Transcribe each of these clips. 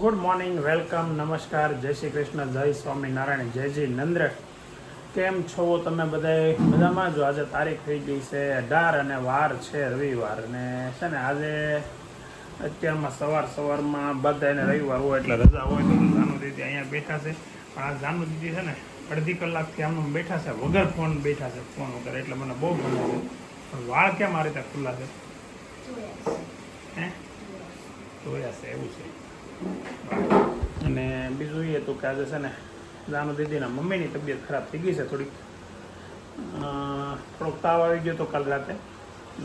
Good morning, welcome, નમસ્કાર, જય શ્રી કૃષ્ણ, જય સ્વામિનારાયણ, જય જી નંદ્ર. કેમ છો તમે બધાય? મજામાં જો. આજે તારીખ થઈ ગઈ છે 18 અને વાર છે રવિવાર. અને છે ને આજે અત્યારમાં સવારમાં બધાને રવિવાર હોય એટલે રજા હોય તો જાનુ દીદી અહીંયા બેઠા છે. પણ આ જાનુ દીદી છે ને અડધી કલાકથી આમ બેઠા છે, વગર ફોન બેઠા છે, ફોન વગર. એટલે મને બહુ ગમે છે. પણ વાળ કેમ આ રીતે ખુલ્લા છે? હે જોયા છે એવું છે. અને બીજું એ હતું કે આજે છે ને જાનુ દીદીના મમ્મીની તબિયત ખરાબ થઈ ગઈ છે થોડીક. થોડોક તાવ આવી ગયો તો કાલ રાતે.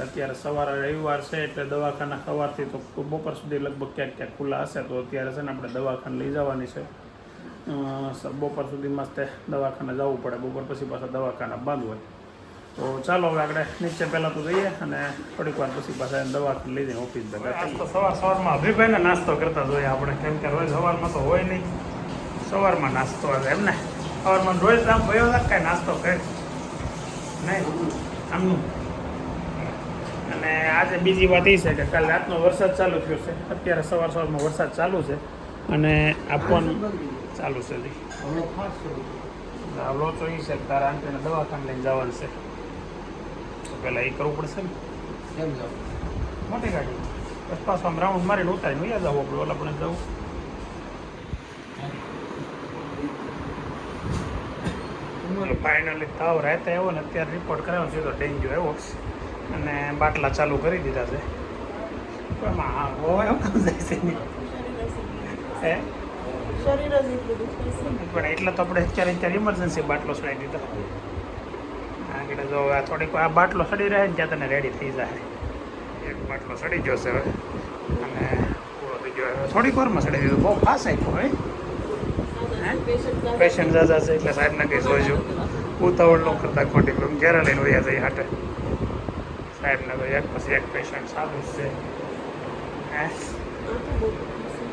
અત્યારે સવારે રવિવાર છે એટલે દવાખાના સવારથી તો બપોર સુધી લગભગ ક્યાંક ક્યાંક ખુલ્લા હશે. તો અત્યારે છે ને આપણે દવાખાને લઈ જવાની છે. બપોર સુધીમાં તે દવાખાને જવું પડે. બપોર પછી પાછા દવાખાના બંધ હોય. તો ચાલો હવે આપણે નીચે પહેલાં તો જઈએ અને થોડીક વાર પછી પાછા દવાખાને લઈ જઈએ ઓફિસ ભેગા. તો સવારમાં અભિભાઈને નાસ્તો કરતા જોઈએ આપણે, કેમ કે રોજ સવારમાં તો હોય નહીં. સવારમાં નાસ્તો આવે એમ ને. સવારમાં રોજ આમ ભયો લાગ કાંઈ નાસ્તો કરે નહીં આમનું. અને આજે બીજી વાત એ છે કે કાલે રાતનો વરસાદ ચાલુ થયો છે. અત્યારે સવારમાં વરસાદ ચાલુ છે અને આપવાનું ચાલુ છે. લોચો એ છે કે તારા આંટીને દવાખાને લઈને જવાનું છે. પહેલાં એ કરવું પડશે ને. કેમ જાવ? મોટી ગાડી બસ પાછું આમ રાઉન્ડ મારીને ઉતારીને વયા જવું આપણે. ઓલા પણ જવું ફાઇનલી તાવ રાતે આવ્યો ને અત્યારે રિપોર્ટ કરાવ્યો છે તો ડેન્ગ્યુ આવ્યો અને બાટલા ચાલુ કરી દીધા છે. એમાં હા હોય એમ જાય છે નહીં હે પણ એટલે તો આપણે અત્યારે ઇમરજન્સી બાટલો ચડાવી દીધો. આગળ જો આ થોડીક આ બાટલો સડી રહે ને ત્યાં તને રેડી થઈ જાય. એક બાટલો સડી ગયો છે હવે અને પૂરો થઈ ગયો. થોડીક વારમાં સડી દીધો. બહુ ફાસ આપ્યો હોય. પેશન્ટ જાજા છે એટલે સાહેબને કંઈ જોઈજો. ઉતાવળ ન કરતા ખોટી ઘેરા લઈને વયા જાય હાટે. સાહેબને તો એક પછી એક પેશન્ટ સારું જ છે. હે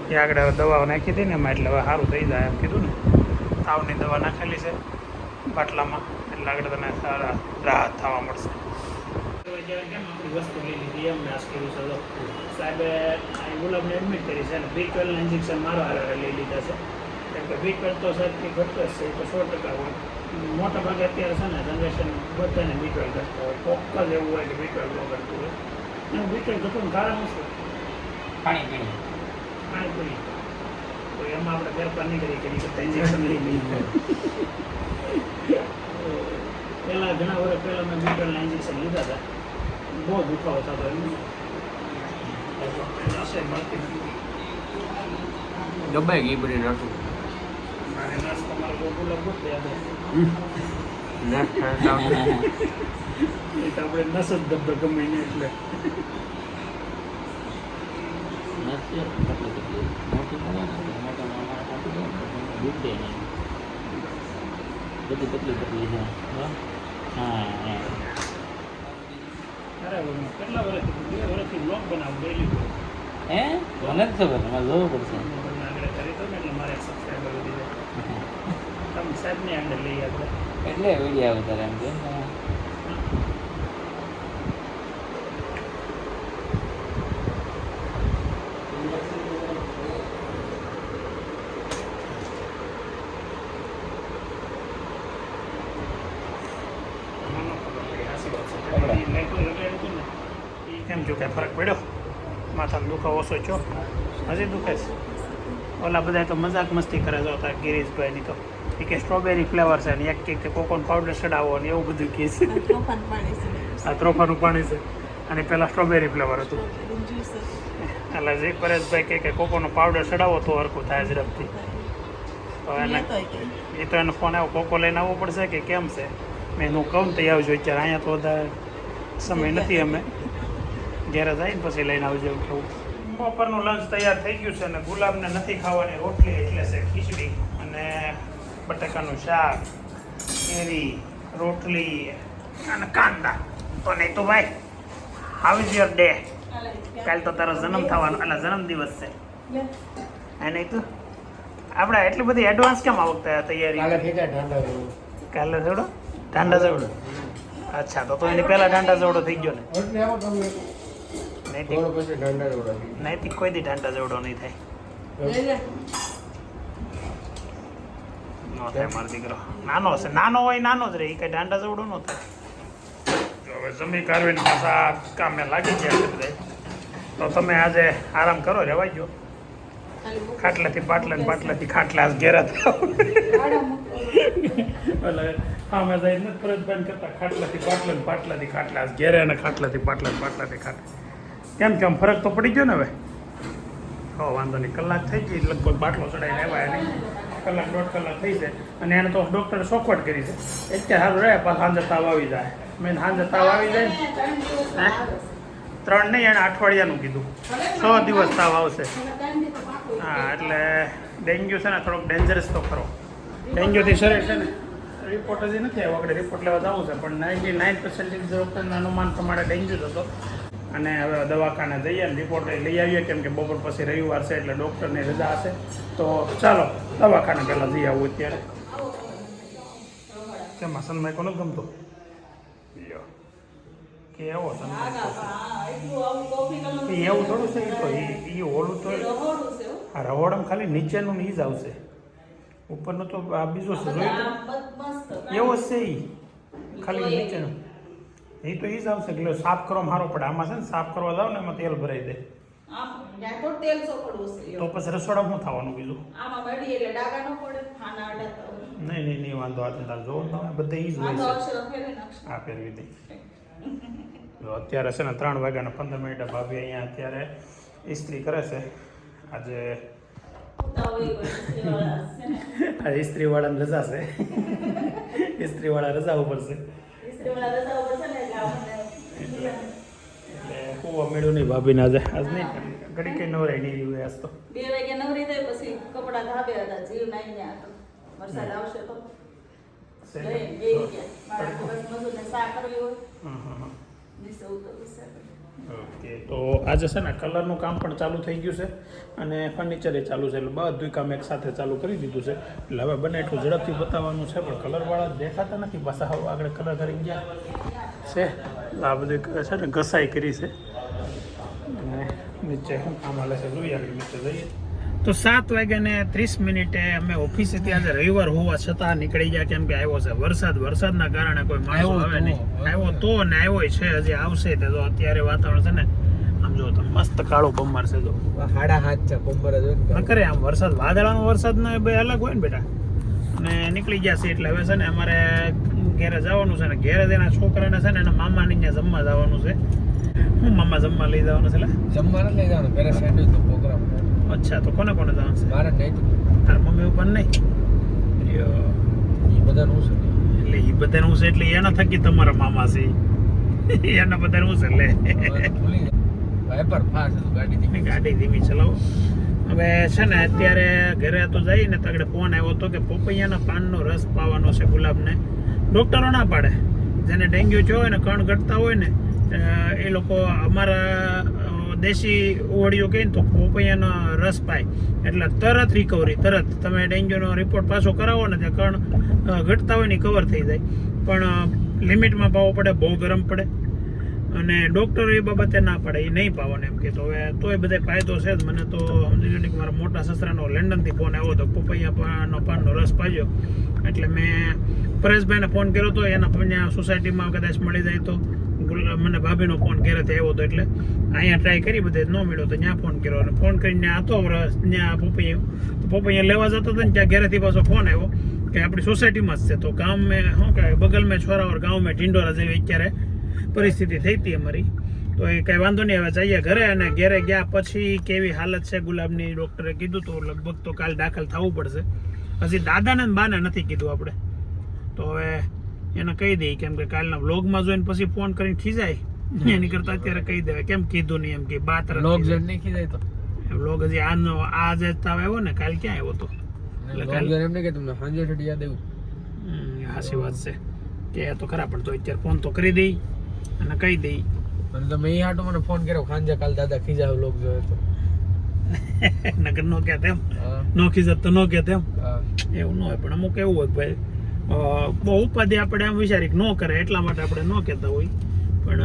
એ આગળ હવે દવાઓ નાખી હતી ને એમાં એટલે હવે સારું થઈ જાય એમ કીધું ને. તાવની દવા નાખેલી છે બાટલામાં એટલે આગળ તને સારા રાહત થવા મળશે. કેમ આપણી વસ્તુ લઈ લીધી એમ નાશ કર્યું છે. સાહેબે ગુલાબને એડમિટ કરી છે અને B12 ઇન્જેક્શન મારા હારે લઈ લીધા છે. કેમ કે B12 તો સાહેબથી ઘટતો જ છે, એ તો 100% હોય. મોટા ભાગે અત્યારે છે ને જનરેશન બધાને B12 ઘટતા હોય. કોક જ એવું હોય કે B12 ન ઘટતું હોય. એનું B12 ઘટવાનું કારણ શું? પાણી પીણી તો એમાં આપણે ફેરફાર નહીં કરી કરતા ઇન્જેક્શન લઈ લઈએ. પહેલાં ઘણા વર્ષ પહેલાં મેં B12 ઇન્જેક્શન લીધા હતા. બહુ દુખાવો થતો એમ નસે મળતી નથી. દબાઈ ગઈ બધી નાખું મારે નસ તમારે બહુ લગભગ યાદ એ તો આપણે નસ જ દબ્બે ગમે ને એટલે બધી પતલી છે. હા કેટલા વર્ષથી 2 વર્ષથી બ્લોગ બનાવું ડેલી. હે મને જ ખબર, મારે જોવું પડશે. આગળ કરી દો ને એટલે મારે સબસ્ક્રાઈબર વધી જાય. તમે સાહેબની આગળ લઈએ આપણે એટલે વિડીયો ઉતારે એમ કે કેમ જો કાંઈ ફરક પડ્યો? માથાનો દુખાવો ઓછો છો? હજી દુખે છે? ઓલા બધા તો મજાક મસ્તી કરે છે હતા ગિરીશભાઈની તો. એ કે સ્ટ્રોબેરી ફ્લેવર છે ને એક કે કોકોન પાવડર ચડાવો ને એવું બધું કહે છે. આ ત્રોફાનું પાણી છે અને પહેલાં સ્ટ્રોબેરી ફ્લેવર હતું. એટલે જે પરેશભાઈ કે કોકોનો પાવડર ચડાવો તો હરખું થાય ઝડપથી. તો એને એ તો એનો ફોન આવ્યો કોકો લઈને આવવો પડશે કે કેમ છે? મેં એનું કહું તો આવજો અત્યારે. અહીંયા તો વધારે સમય નથી, અમે ઘેરે જઈને પછી લઈને આવજો એવું કહું. બપોરનું લંચ તૈયાર થઈ ગયું છે અને ગુલાબને નથી ખાવાની રોટલી એટલે છે ખીચડી અને બટાકાનું શાક, કેરી, રોટલી અને કાંદા. તો નહીં તો ભાઈ હાઉ ઇઝ યોર ડે? કાલે તો તારો જન્મ થવાનો એટલે જન્મદિવસ છે. એ નહીં તો આપણે એટલી બધી એડવાન્સ કેમ આ વખતે તૈયારી? કાલે થોડો ઠંડા જેવડો. અચ્છા તો એની પહેલાં ઠંડા જેવડો થઈ ગયો ને? નૈતિક કોઈ દી ઠંડા જેવડો નહીં થાય. નો થાય મારો દીકરો નાનો હશે, નાનો હોય નાનો જ રહે, એ કઈ દાંડા જેવડો ન થાય. તો હવે જમી કાઢવીને પાછા કામે લાગી ગયા છે બધા. તો તમે આજે આરામ કરો, રેવાઈ ગયો. ખાટલાથી પાટલા ને પાટલાથી ખાટલા ઘેરા થાવ. એટલે હા મેં જઈને નથી ફરજ બંધ કરતા, ખાટલાથી પાટલા ને પાટલાથી ખાટલા ઘેરે અને ખાટલાથી પાટલા ને પાટલાથી ખાટલા. કેમ ફરક તો પડી ગયો ને હવે. હો વાંધો નહીં, કલાક થઈ ગઈ લગભગ બાટલો ચડાવીને આવ્યા નહીં, કલાક 1.5 કલાક થઈ છે. અને એને તો ડૉક્ટરે ચોખવટ કરી છે, એટલે સારું રહે, પાછા સાંજે તાવ આવી જાય. મેં સાંજે તાવ આવી જાય ને 3 નહીં, એણે અઠવાડિયાનું કીધું, 6 દિવસ તાવ આવશે. હા એટલે ડેન્ગ્યુ છે ને થોડોક ડેન્જરસ તો ખરો. ડેન્ગ્યુથી શરીર છે ને રિપોર્ટ હજી નથી આવ્યો, આપણે રિપોર્ટ લેવા જવું છે, પણ 99% ડૉક્ટરના અનુમાન પ્રમાણે ડેન્ગ્યુ જ હતો. અને હવે દવાખાને જઈએ ને રિપોર્ટ લઈ આવીએ, કેમ કે બપોર પછી રવિવાર છે એટલે ડૉક્ટરની રજા હશે. તો ચાલો દવાખાને પહેલાં જઈ આવું અત્યારે. કેમ સનમાઈ કોને ગમતો કેવો સનમાઈ એવું થોડું છે. તો એ ઓલું તો આ રવોડમ ખાલી નીચેનું ને જ આવશે, ઉપરનું તો આ બીજું છે જોયું એવો જ છે. એ ખાલી નીચેનું એ તો એ જ આવશે. એટલે સાફ કરવામાં સારો પડે. આમાં છે ને સાફ કરવા જાવ ને એમાં તેલ ભરાઈ દે, તો પછી રસોડા શું થવાનું બીજું? નહીં વાંધો આ તાર જોવો તમે બધે એ જ હોય છે. હા ફેરવી દઈ. અત્યારે છે ને 3 વાગ્યાના 15 મિનિટે ભાભી અહીંયા અત્યારે ઇસ્ત્રી કરે છે. આજે ઇસ્ત્રીવાળાને રજા છે, ઇસ્ત્રીવાળા રજા ઉપર છે એટલે હોવા મળ્યું નહીં ભાભીને આજે. આજ નહીં ઘડી કઈ નવરાઈ નહીં રહ્યું આજ તો. 2 વાગે નવરી થઈ પછી કપડા ધાબે હતા, જીવ નાઈ ગયા હતો. વરસાદ આવશે તો ઓકે. તો આજે છે ને કલરનું કામ પણ ચાલુ થઈ ગયું છે અને ફર્નિચરે ચાલુ છે, એટલે બધું કામ એક સાથે ચાલુ કરી દીધું છે. એટલે હવે બને એટલું ઝડપથી બતાવવાનું છે, પણ કલરવાળા દેખાતા નથી પાછા. હવે આગળ કલર કરી ગયા છે, આ બધું છે ને ઘસાઈ કરી છે. અને નીચે શું કામ હાલે છે જોઈએ, આગળ નીચે જઈએ. તો 7:30 અમે ઓફિસેથી આજે રવિવાર હોવા છતાં નીકળી ગયા, કેમ કે આવ્યો છે વરસાદના કારણે કોઈ માણસો આવે નહીં. આવ્યો તો ને આવ્યો છે, હજી આવશે તે. તો અત્યારે વાતાવરણ છે ને આમ જો તમે મસ્ત કાળો બમ્બર છે. જો 7:30 છે બમ્બર જ હોય ન કરે આમ વરસાદ, વાદળાનો વરસાદ ને બે અલગ હોય ને બેટા. અને નીકળી ગયા છે એટલે હવે છે ને અમારે ઘેરે જવાનું છે ને ઘેરે તેના છોકરાને છે ને એના મામાની ત્યાં જમવા જવાનું છે. હું મામા જમવા લઈ જવાનું છે? જમવા નથી લઈ જવાનું, ઘરે સેન્ડવિચ નો પ્રોગ્રામ. અચ્છા, તો કોને જવાનું છે? મારે નહીં, તાર મમ્મી ઉપર નહીં? એ બધાનું છે એટલે એ બધાનું છે એટલે એના થકી તમારા મામા છે, એના બધાનું છે. એટલે ગાડી ધીમી ચલાવો. હવે છે ને અત્યારે ઘરે તો જઈને તગડે ફોન આવ્યો હતો કે પોપૈયાના પાનનો રસ પાવાનો છે ગુલાબને. ડૉક્ટરો ના પાડે, જેને ડેન્ગ્યુ થયો હોય ને કણ ઘટતા હોય ને એ લોકો અમારા દેશી ઓળીઓ કહીને તો પોપૈયાનો રસ પાય એટલે તરત રિકવરી. તરત તમે ડેન્ગ્યુનો રિપોર્ટ પાછો કરાવો ને ત્યાં કણ ઘટતા હોય ને કવર થઈ જાય, પણ લિમિટમાં પાવો પડે, બહુ ગરમ પડે. અને ડૉક્ટરો એ બાબતે ના પાડે, એ નહીં પાવાનો એમ કે. તો હવે તોય બધે ફાયદો છે જ. મને તો સમજી લો ને કે મારા મોટા સસરાનો લંડનથી ફોન આવ્યો હતો, પોપૈયાનો પાનનો રસ પાજો. એટલે મેં પરેશભાઈને ફોન કર્યો હતો, એના ત્યાં સોસાયટીમાં કદાચ મળી જાય તો. મને ભાભીનો ફોન ઘરેથી આવ્યો હતો એટલે અહીંયા ટ્રાય કરી, બધે ન મળ્યો તો ત્યાં ફોન કર્યો. અને ફોન કરીને હતો ત્યાં પોપૈયા લેવા જતો હતો ને ત્યાં ઘરેથી પાછો ફોન આવ્યો કે આપણી સોસાયટીમાં જ છે. તો ગામ મેં શું કહેવાય બગલ મેં છોરાવર ગામ મેં ઢીંડોરા જેવી અત્યારે પરિસ્થિતિ થઈ હતી અમારી. તો એ કંઈ વાંધો નહીં, હવે જઈએ ઘરે. અને ઘરે ગયા પછી કેવી હાલત છે ગુલાબની ડૉક્ટરે કીધું તો લગભગ તો કાલ દાખલ થવું પડશે. હજી દાદાને બાને નથી કીધું આપણે, તો હવે એને કહી દઈએ, કેમ કે કાલના વ્લોગમાં જોઈને પછી ફોન કરીને ખીજાય એની કરતા અત્યારે કહી દેવાય. કેમ કીધું નહીં એમ કે બાત વ્લોગ નહીં ખીજાય તો વ્લોગ હજી આજે તાવ આવ્યો ને, કાલ ક્યાં આવ્યો તો હાસી વાત છે કે તો ખરા, પણ તો અત્યારે ફોન તો કરી દઈ અને કહી દઈ. તમે એ હાટો મને ફોન કર્યો ખાંજે કાલ દાદા ખીજા વ્લોગ જોયો તો નગર નો કે તેમ નો ખીજત તો નો કે તેમ એવું ન હોય. પણ અમુક એવું હોય ભાઈ બહુ ઉપાધિ આપણે આમ વિચારી ન કરે એટલા માટે આપણે ન કહેતા હોય. પણ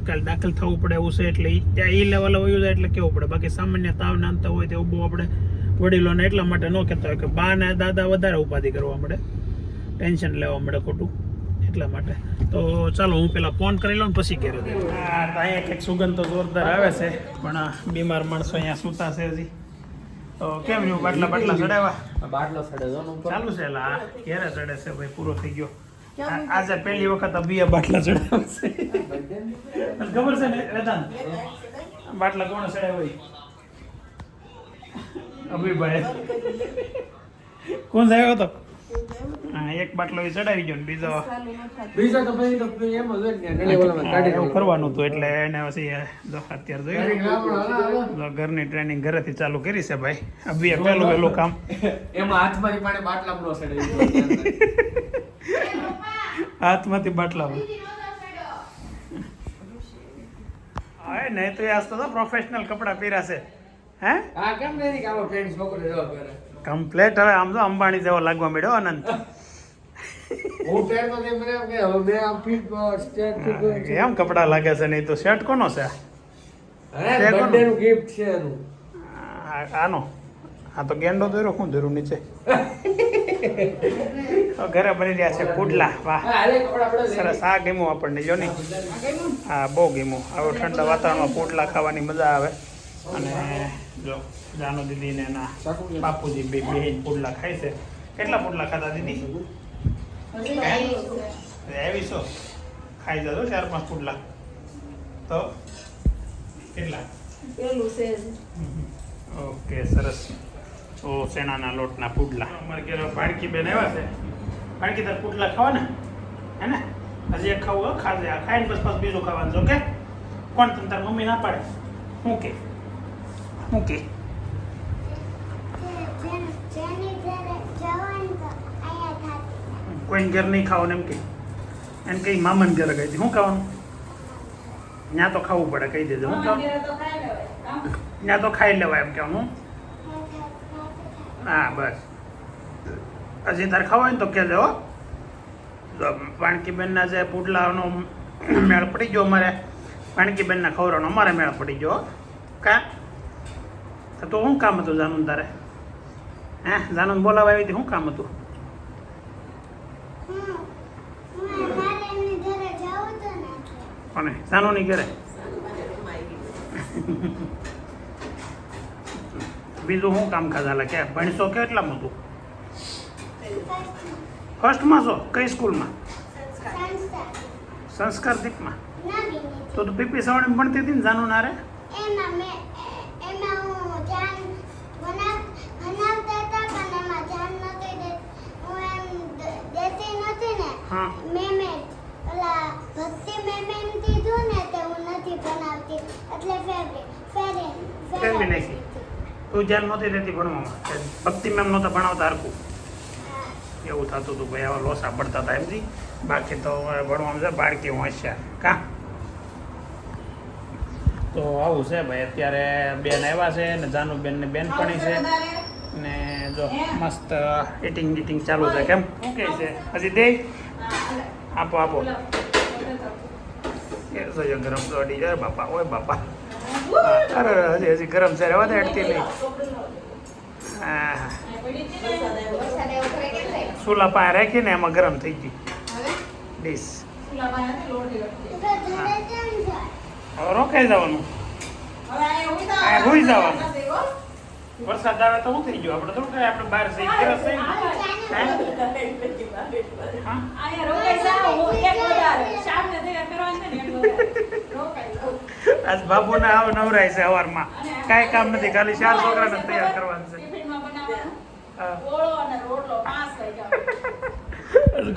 કાલે દાખલ થવું પડે એવું છે એટલે ત્યાં એ લેવલ વયું જાય એટલે કેવું પડે. બાકી સામાન્ય તાવ નાનતા હોય તો બહુ આપણે વડીલોને એટલા માટે ન કહેતા હોય કે બા ને દાદા વધારે ઉપાધિ કરવા મળે, ટેન્શન લેવા મળે ખોટું, એટલા માટે. તો ચાલો હું પેલા ફોન કરી લઉં ને પછી કરી દઉં. હા, તો અહીંયા કંઈક સુગંધ તો જોરદાર આવે છે, પણ આ બીમાર માણસો અહીંયા સૂતા છે હજી. તો કેમ રહ્યું, બાટલા ચડાવ્યા? બાટલો સડે જો ઉપર ચાલુ છે એટલે આ ક્યારે ચડે છે ભાઈ, પૂરો થઈ ગયો. આજે પહેલી વખત અભિયા બાટલા ચડાવે છે. ખબર છે ને વેદાંત, બાટલા કોણ ચડાવ્યા હોય? અભિભાઈ. કોણ આવ્યો હતો? હા, એક બાટલો એ ચડાવી ગયો ને બીજો તો પછી તો એમ જ હોય ને ઓલામાં કાઢી એવું કરવાનું હતું એટલે એને પછી જો અત્યારે જોયું ઘરની ટ્રેનિંગ ઘરેથી ચાલુ કરી છે ભાઈ. અભિયા પહેલું કામ એમાં હાથમાંથી પાણી બાટલા નો સડે. હાથમાંથી બાટલા હા નહીં તો આજ તો પ્રોફેશનલ કપડાં પહેર્યા છે. હે હા કેમ નહીં કે આમાં પેન્ટ છોકરો જવાબ કરે કમ્પ્લેટ. હવે આમ તો અંબાણી જેવો લાગવા મળ્યો અનંત. હું પહેરતો તે મને એમ કે હવે મેં આમ ફિટ સ્ટેટ ફિટ એમ કપડાં લાગે છે. નહીં તો શર્ટ કોનો છે? અરે બર્થડે નું ગિફ્ટ છે એનું. આનો આ તો ગેંડો દોર્યો, શું દોર્યું નીચે? ઘરે બની રહ્યા છે પુડલા. વાહ સરસ, આ ગમ્યું આપણને જો નહીં. હા બહુ ગમ્યું. હવે ઠંડા વાતાવરણમાં પુડલા ખાવાની મજા આવે. અને જો જાનુ દીદી ને એના બાપુજી બે પુડલા ખાય છે. કેટલા પુડલા ખાધા દીદી? 200 ખાઈ જજો 4-5 પુડલા. તો કેટલા? ઓકે સરસ. તો શેણાના લોટના પુડલા. અમારે ઘરે ભાણકી બેન આવ્યા છે. ભાણકી તાર પુડલા ખાવાના હે ને? હજી એક ખાવું ખાજે. આ ખાઈને પછી બીજું ખાવાનું છે. ઓકે? કોણ તને તાર મમ્મી ના પાડે? શું કે કોઈ ઘેર નહીં ખાવાનું એમ કે? એમ કઈ મામાને ઘરે ગઈ હતી. શું ખાવાનું? ત્યાં તો ખાવું પડે, કહી દેજો. હું ખાવ ત્યાં તો ખાઈ લેવાય એમ કે હું. હા બસ. હજી તારે ખાવા હોય ને તો કહેજો. પાણકીબેનના જે પુડલાનો મેળ પડી ગયો અમારે, પાણકીબેનના ખવડાવવાનો અમારે મેળ પડી ગયો. કા તો શું કામ હતું જાનું તારે? હે જાનું બોલાવા આવી હતી, શું કામ હતું? કોને? જાનુની ઘરે? બીજું શું કામ ખાધા? કે ભણશો કેટલામાં હતું? ફર્સ્ટમાં છો? કઈ સ્કૂલમાં? સંસ્કાર દીપમાં. તો તું પીપી સવાણી ભણતી હતી ને જાનુ નારે? હા ફેરવી નાખી. તું ધ્યાન નહોતી દેતી ભણવામાં? ભક્તિ મેમ નહોતા ભણાવતા હરખું? એવું થતું હતું ભાઈ. આવા લોસા પડતા હતા એમથી. બાકી તો ભણવામાં છે બાળકી હોશિયાર. કા તો આવું છે ભાઈ. અત્યારે બેન આવ્યા છે ને જાનુબેન ને બેનપણી છે ને જો મસ્ત ઇટિંગ ચાલુ છે. કેમ શું કહે છે? હજી દે આપો ગરમ તો અડી જાય બાપા. ઓય બાપા. અરે હજી ગરમ છે, રહેવા દે, અડતી નહીં. હા સુલા પાસે રાખીને એમાં ગરમ થઈ ગઈ ડીશ. હવે રોકાઈ જવાનું, હોઈ જવાનું. વરસાદ આવે તો શું થઈ ગયું? આપણે થોડું કઈ આપણે બહાર જઈ આજ બાબુને આવ નવરાય છે સવારમાં. કાંઈ કામ નથી, ખાલી 4 છોકરાને તૈયાર કરવાનું છે.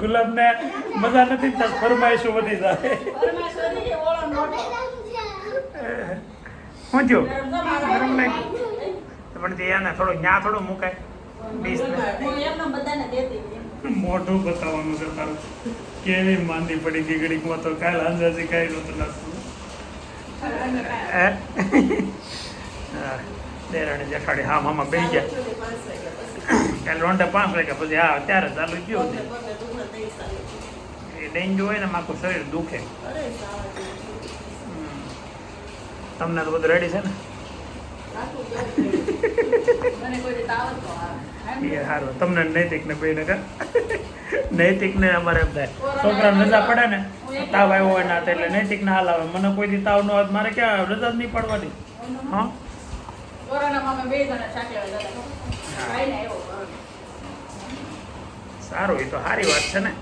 ગુલાબ ને મજા નથી, ફરમાઈશો વધી જાય. શું થયું? ગરમ લાગ્યું પણ એને થોડું ન્યા થોડું મુકાય. મોઢું બતાવવાનું છે તારું. કેવી માંદી પડી ગઈ ઘડીકમાં. તો કાલ અંદાજે કાંઈ નહોતું લાગતું. દેરાણી જેઠાણી હા મામા બેસી ગયા. કાલે 5:05 વાગ્યા પછી હા ત્યારે ચાલુ ગયું. એ ડેન્ગ્યુ હોય ને આખું શરીર દુખે. તમને તો બધું રેડી છે ને? મને કોઈ રીતે આવડતો આવે. એ સારું, તમને નૈતિક ને બે ને નૈતિક ને અમારે એમ થાય છોકરાને રજા પડે ને તાવ આવ્યો હોય ના એટલે નૈતિક ને હાલ આવે. મને કોઈ દી તાવ ન આવે મારે ક્યાં રજા જ નહીં પડવાની. હા કોરોનામાં અમે 2 જણા સાથે હતા. ભાઈ ને એવો કોરોના. સારું, એ તો સારી વાત છે ને.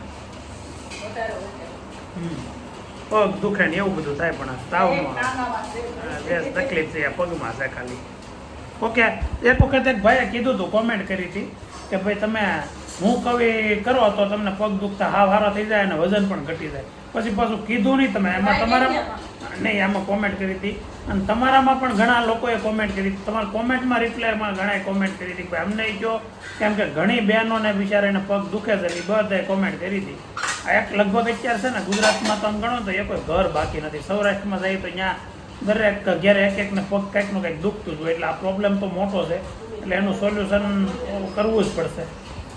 વધારે વધારે. પગ દુખે ને એવું બધું થાય પણ તાવ એક નો ટાંગામાં છે. તકલીફ છે આ પગમાં છે ખાલી. ઓકે, એક વખત એક ભાઈએ કીધું હતું, કોમેન્ટ કરી હતી કે ભાઈ તમે હું કવિ કરો તો તમને પગ દુખતા હાવ હારો થઈ જાય અને વજન પણ ઘટી જાય. પછી પાછું કીધું નહીં તમે એમાં તમારા નહીં, આમાં કોમેન્ટ કરી હતી અને તમારામાં પણ ઘણા લોકોએ કોમેન્ટ કરી હતી. તમારા કોમેન્ટમાં રિપ્લાયમાં ઘણાએ કોમેન્ટ કરી હતી કે અમને જો કેમ કે ઘણી બહેનોને બિચારાને પગ દુખે છે એ બધાએ કોમેન્ટ કરી હતી. આ એક લગભગ અત્યારે છે ને ગુજરાતમાં તો આમ ગણો તો એ કોઈ ઘર બાકી નથી. સૌરાષ્ટ્રમાં જઈએ તો ત્યાં દરેક ઘેરે એક એકને પગ કંઈકનું કંઈક દુખતું જ હોય. એટલે આ પ્રોબ્લેમ તો મોટો છે, એટલે એનું સોલ્યુશન કરવું જ પડશે.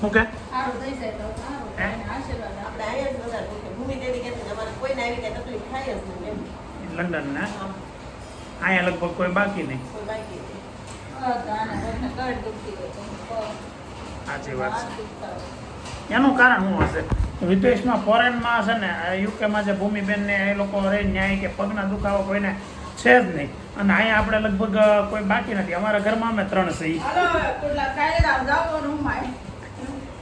ઓકે, સારું થઈ જાય તો સારું. અને આશીર્વાદ આપણે આયા જ બધા દુખે. ભૂમિ દેવી કહેતી હતી, અમારે કોઈને આવી કઈ તકલીફ થાય જ નહીં એમ. લંડન ને આમ અહીંયા લગભગ કોઈ બાકી નહીં. કોઈ બાકી નહીં. આને કોઈને કડ દુખતી હોય તો સાચી વાત છે. હાથ દુખતા હોય. એનું કારણ શું હશે? વિદેશમાં ફોરેનમાં છે ને યુકેમાં જે ભૂમિબેનને એ લોકો રહે ન્યાય કે પગના દુખાવો કોઈને છે જ નહીં. અને અહીંયા આપણે લગભગ કોઈ બાકી નથી. અમારા ઘરમાં અમે 3 છીએ. હાલો કેટલા કાલે આવ જાવ રૂમમાં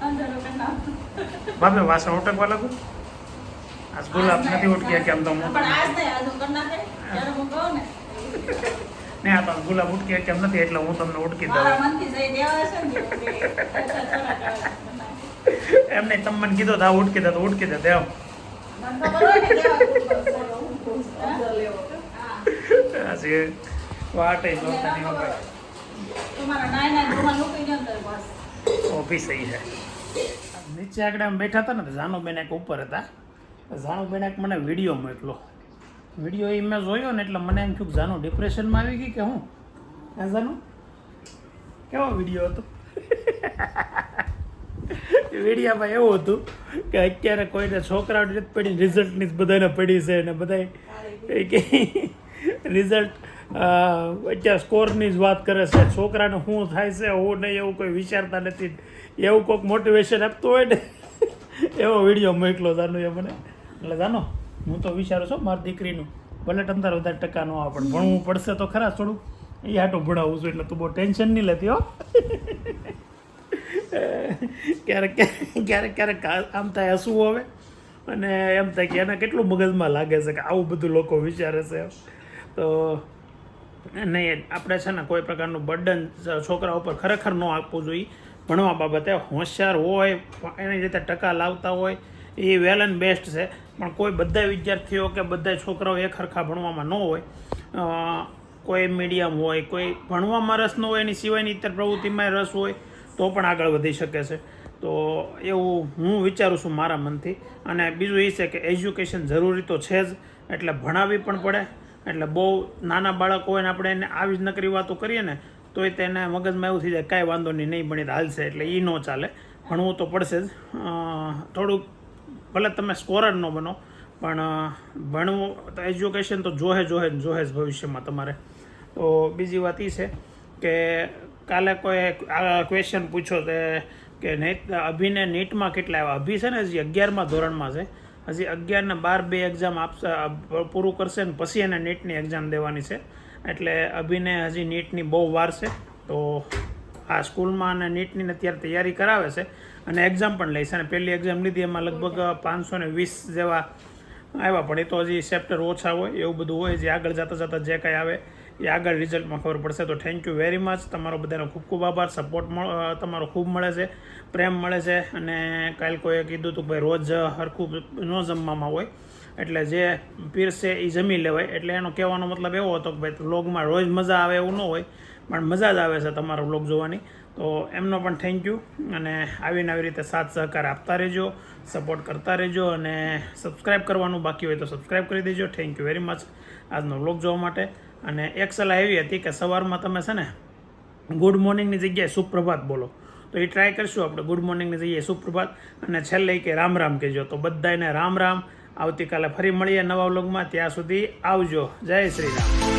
અંદર કરના બાપે વાસણ ઉટકવા લાગુ. આજ ગુલાબ નથી ઉટક્યા કેમ તો હું પણ આજ નહીં આજ હું કરના કે જ્યારે હું કહું ને ને આ તો ગુલાબ ઉટક્યા કેમ નથી એટલે હું તમને ઉટકી દઉં. મારા મનથી જઈ દેવા છે ને એમ નહીં, તમે મને કીધું આ ઉટકી દે તો ઉટકી દે એમ. મન તો બરોબર ને દેવા અંદર લેવો. હજી વાટે જોતા નહીં હોય. તમારા નાના રૂમમાં મૂકી દો અંદર બસ ઓફિસ સહી છે. નીચે આગળ આમ બેઠા હતા ને તો જાનુબેન એક ઉપર હતા. જાનુબેન એક મને વિડીયો મોકલો. વિડીયો એ મેં જોયો ને એટલે મને એમ થયું કે જાનુ ડિપ્રેશનમાં આવી ગઈ કે હું. હા જાનુ, કેવો વિડીયો હતો? વિડીયામાં એવું હતું કે અત્યારે કોઈને છોકરાઓની નથી પડી, રિઝલ્ટની જ બધાને પડી છે અને બધા કે રિઝલ્ટ અત્યારે સ્કોરની જ વાત કરે છે. છોકરાને શું થાય છે હું નહીં એવું કોઈ વિચારતા નથી. એવું કોઈક મોટિવેશન આપતું હોય ને એવો વિડીયો મોકલો જાનુએ મને. એટલે જાનો હું તો વિચારું છું મારી દીકરીનું ભલે ટંતાર વધારે ટકા ન આવે પણ ભણવું પડશે તો ખરા થોડુંક. એ હાટું ભણાવું છું એટલે તું બહુ ટેન્શન નહીં લેતી હો. ક્યારેક ક્યારેક આમ થાય હસવું આવે અને એમ થાય કે એને કેટલું મગજમાં લાગે છે કે આવું બધું લોકો વિચારે છે. તો નહીં, આપણે છે ને કોઈ પ્રકારનું બર્ડન છોકરા ઉપર ખરેખર ન આપવું જોઈએ. ભણવા બાબતે હોશિયાર હોય, એની રીતે ટકા લાવતા હોય એ વેલ એન્ડ બેસ્ટ છે. પણ કોઈ બધા વિદ્યાર્થીઓ કે બધા છોકરાઓ એક સરખા ભણવામાં ન હોય. કોઈ મીડિયમ હોય, કોઈ ભણવામાં રસ ન હોય, એની સિવાયની ઇતર પ્રવૃત્તિમાં રસ હોય તો પણ આગળ વધી શકે છે. તો એવું હું વિચારું છું મારા મનથી. અને બીજું એ છે કે એજ્યુકેશન જરૂરી તો છે જ, એટલે ભણાવવી પણ પડે. એટલે બહુ નાના બાળકો હોય ને આપણે એને આવી જ નકરી વાતો કરીએ ને તોય તેને મગજમાં એવું થઈ જાય કાંઈ વાંધો નહીં, નહીં ભણી તો હાલશે, એટલે એ ન ચાલે. ભણવું તો પડશે જ. થોડુંક ભલે તમે સ્કોરર ન બનો પણ ભણવું તો એજ્યુકેશન તો જોહે જ ભવિષ્યમાં તમારે. તો બીજી વાત એ છે કે કાલે કોઈ આ ક્વેશ્ચન પૂછ્યો કે અભિને નીટમાં કેટલા આવ્યા. અભિ છે ને હજી 11મા ધોરણમાં છે. હજી 11 ને 12 બે એક્ઝામ આપશે, પૂરું કરશે ને પછી એને નીટની એક્ઝામ દેવાની છે. એટલે અભિને હજી નીટની બહુ વાર છે. તો આ સ્કૂલમાં અને નીટની અત્યારે તૈયારી કરાવે છે અને એક્ઝામ પણ લે છે. અને પહેલી એક્ઝામ લીધી એમાં લગભગ 520 જેવા આવ્યા, પણ એ તો હજી ચેપ્ટર ઓછા હોય એવું બધું હોય. જે આગળ જતાં જે કાંઈ આવે એ આગળ રિઝલ્ટમાં ખબર પડશે. તો થેન્ક યુ વેરી મચ. તમારો બધાનો ખૂબ ખૂબ આભાર. સપોર્ટ તમારો ખૂબ મળે છે, પ્રેમ મળે છે. અને કાલ કોઈએ કીધું હતું કે ભાઈ રોજ હરખું ન જમવામાં હોય, એટલે જે પીરસે એ જમી લેવાય. એટલે એનો કહેવાનો મતલબ એવો હતો કે ભાઈ વ્લોગમાં રોજ મજા આવે એવું ન હોય, પણ મજા જ આવે છે તમારો વ્લોગ જોવાની. તો એમનો પણ થેન્ક યુ. અને આવીને આવી રીતે સાથ સહકાર આપતા રહેજો, સપોર્ટ કરતા રહેજો. અને સબસ્ક્રાઈબ કરવાનું બાકી હોય તો સબસ્ક્રાઈબ કરી દેજો. થેન્ક યુ વેરી મચ આજનો વ્લોગ જોવા માટે. અને એક સલાહ એવી હતી કે સવારમાં તમે છે ને ગુડ મોર્નિંગની જગ્યાએ સુપ્રભાત બોલો. તો એ ટ્રાય કરશું આપણે. ગુડ મોર્નિંગની જગ્યાએ સુપ્રભાત અને છેલ્લે કે રામ રામ કહેજો. તો બધાને રામ રામ આવતીકાલે ફરી મળીએ નવા વ્લોગમાં. ત્યાં સુધી આવજો. જય શ્રી રામ.